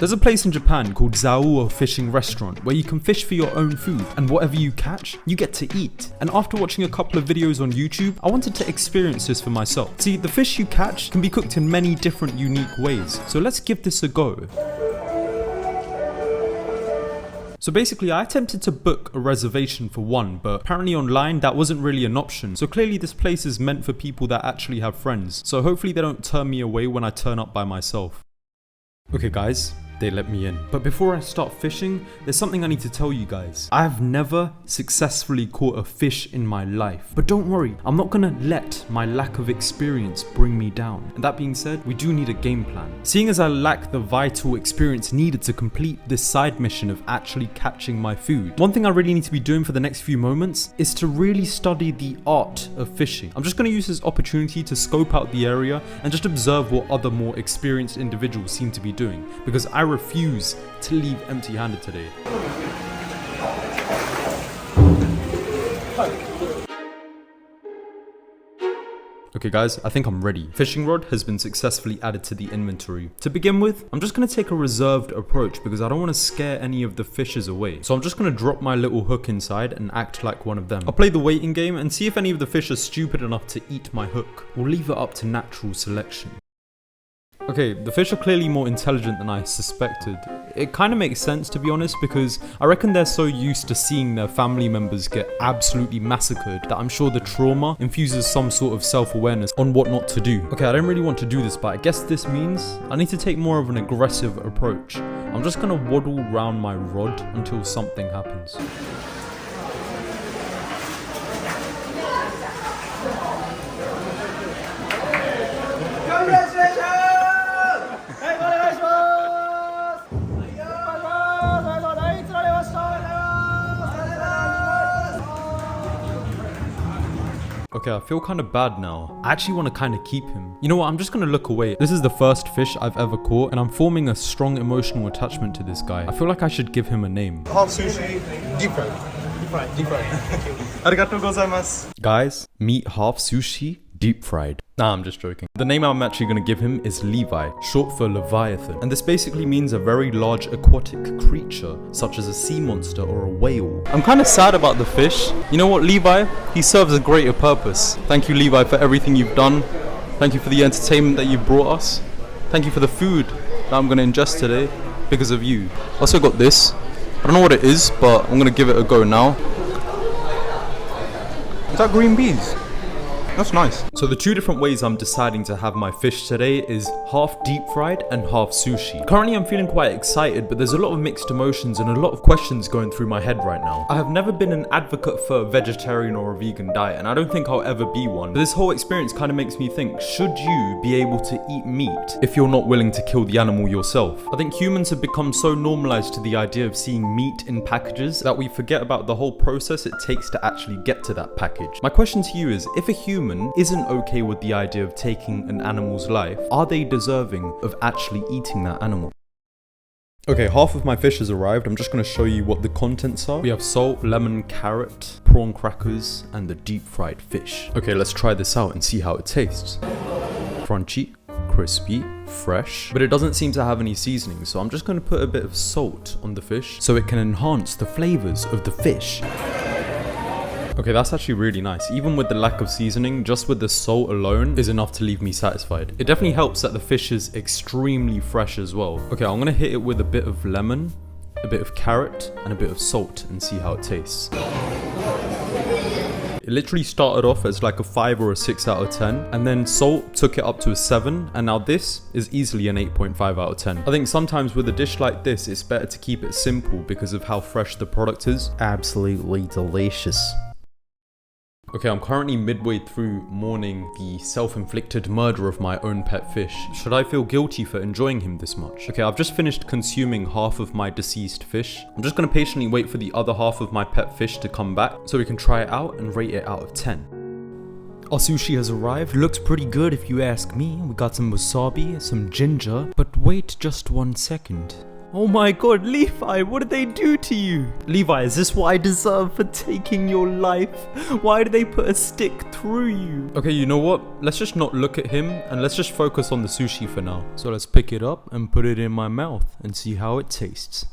There's a place in Japan called Zao Fishing Restaurant where you can fish for your own food, and whatever you catch, you get to eat. And after watching a couple of videos on YouTube, I wanted to experience this for myself. See, the fish you catch can be cooked in many different unique ways, so let's give this a go. So basically, I attempted to book a reservation for one, but apparently online that wasn't really an option. So clearly this place is meant for people that actually have friends. So hopefully they don't turn me away when I turn up by myself. Okay guys, they let me in. But before I start fishing, there's something I need to tell you guys. I have never successfully caught a fish in my life. But don't worry, I'm not gonna let my lack of experience bring me down. And that being said, we do need a game plan. Seeing as I lack the vital experience needed to complete this side mission of actually catching my food, one thing I really need to be doing for the next few moments is to really study the art of fishing. I'm just gonna use this opportunity to scope out the area and just observe what other more experienced individuals seem to be doing, because I refuse to leave empty-handed today. Okay guys, I think I'm ready. Fishing rod has been successfully added to the inventory. To begin with, I'm just going to take a reserved approach because I don't want to scare any of the fishes away. So I'm just going to drop my little hook inside and act like one of them. I'll play the waiting game and see if any of the fish are stupid enough to eat my hook. We'll leave it up to natural selection. Okay, the fish are clearly more intelligent than I suspected. It kind of makes sense, to be honest, because I reckon they're so used to seeing their family members get absolutely massacred that I'm sure the trauma infuses some sort of self-awareness on what not to do. Okay, I don't really want to do this, but I guess this means I need to take more of an aggressive approach. I'm just gonna waddle around my rod until something happens. Okay, I feel kind of bad now. I actually want to kind of keep him. You know what, I'm just going to look away. This is the first fish I've ever caught, and I'm forming a strong emotional attachment to this guy. I feel like I should give him a name. Half sushi, deep fried. Deep fried. Thank you. Arigatou gozaimasu. Guys, meet half sushi, deep fried. Nah, I'm just joking. The name I'm actually going to give him is Levi, short for Leviathan. And this basically means a very large aquatic creature, such as a sea monster or a whale. I'm kind of sad about the fish. You know what, Levi? He serves a greater purpose. Thank you, Levi, for everything you've done. Thank you for the entertainment that you've brought us. Thank you for the food that I'm going to ingest today because of you. Also got this. I don't know what it is, but I'm going to give it a go now. Is that green beans? That's nice. So the two different ways I'm deciding to have my fish today is half deep fried and half sushi. Currently I'm feeling quite excited, but there's a lot of mixed emotions and a lot of questions going through my head right now. I have never been an advocate for a vegetarian or a vegan diet, and I don't think I'll ever be one. But this whole experience kind of makes me think, should you be able to eat meat if you're not willing to kill the animal yourself? I think humans have become so normalized to the idea of seeing meat in packages that we forget about the whole process it takes to actually get to that package. My question to you is, if a human isn't okay with the idea of taking an animal's life, are they deserving of actually eating that animal? Okay, half of my fish has arrived. I'm just going to show you what the contents are. We have salt, lemon, carrot, prawn crackers, and the deep fried fish. Okay, let's try this out and see how it tastes. Crunchy, crispy, fresh, but it doesn't seem to have any seasoning, so I'm just going to put a bit of salt on the fish so it can enhance the flavors of the fish. Okay, that's actually really nice. Even with the lack of seasoning, just with the salt alone is enough to leave me satisfied. It definitely helps that the fish is extremely fresh as well. Okay, I'm gonna hit it with a bit of lemon, a bit of carrot, and a bit of salt and see how it tastes. It literally started off as like a 5 or a 6 out of 10, and then salt took it up to a 7, and now this is easily an 8.5 out of 10. I think sometimes with a dish like this, it's better to keep it simple because of how fresh the product is. Absolutely delicious. Okay, I'm currently midway through mourning the self-inflicted murder of my own pet fish. Should I feel guilty for enjoying him this much? Okay, I've just finished consuming half of my deceased fish. I'm just gonna patiently wait for the other half of my pet fish to come back so we can try it out and rate it out of 10. Our sushi has arrived. Looks pretty good if you ask me. We got some wasabi, some ginger, but wait just 1 second. Oh my god, Levi, what did they do to you? Levi, is this what I deserve for taking your life? Why did they put a stick through you? Okay, you know what? Let's just not look at him and let's just focus on the sushi for now. So let's pick it up and put it in my mouth and see how it tastes.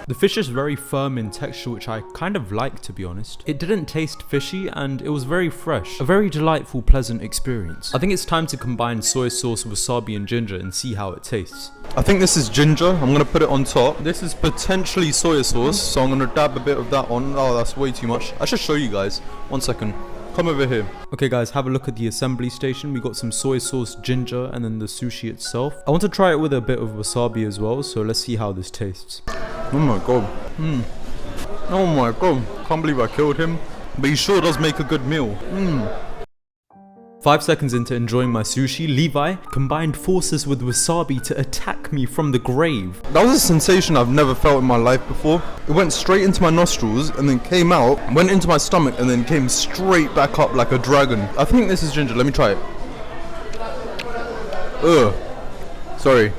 The fish is very firm in texture, which I kind of like, to be honest. It didn't taste fishy and it was very fresh. A very delightful, pleasant experience. I think it's time to combine soy sauce, wasabi and ginger and see how it tastes. I think this is ginger. I'm gonna put it on top. This is potentially soy sauce, so I'm gonna dab a bit of that on. Oh, that's way too much. I should show you guys. 1 second. Come over here. Okay guys, have a look at the assembly station. We got some soy sauce, ginger, and then the sushi itself. I want to try it with a bit of wasabi as well, so let's see how this tastes. Oh my god. Oh my god. Can't believe I killed him. But he sure does make a good meal. 5 seconds into enjoying my sushi, Levi combined forces with wasabi to attack me from the grave. That was a sensation I've never felt in my life before. It went straight into my nostrils and then came out, went into my stomach and then came straight back up like a dragon. I think this is ginger. Let me try it. Ugh. Sorry.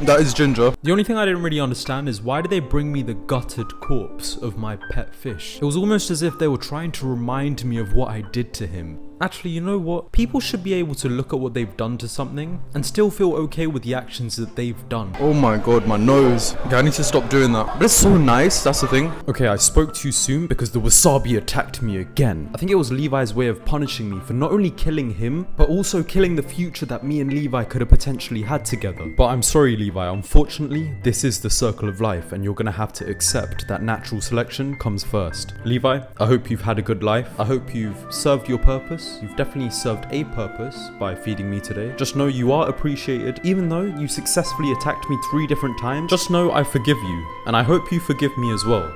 That is ginger. The only thing I didn't really understand is why did they bring me the gutted corpse of my pet fish? It was almost as if they were trying to remind me of what I did to him. Actually, you know what? People should be able to look at what they've done to something and still feel okay with the actions that they've done. Oh my god, my nose. Okay, I need to stop doing that. But it's so nice, that's the thing. Okay, I spoke too soon because the wasabi attacked me again. I think it was Levi's way of punishing me for not only killing him, but also killing the future that me and Levi could have potentially had together. But I'm sorry, Levi. Unfortunately, this is the circle of life and you're gonna have to accept that natural selection comes first. Levi, I hope you've had a good life. I hope you've served your purpose. You've definitely served a purpose by feeding me today. Just know you are appreciated. Even though you successfully attacked me 3 different times, just know I forgive you and I hope you forgive me as well.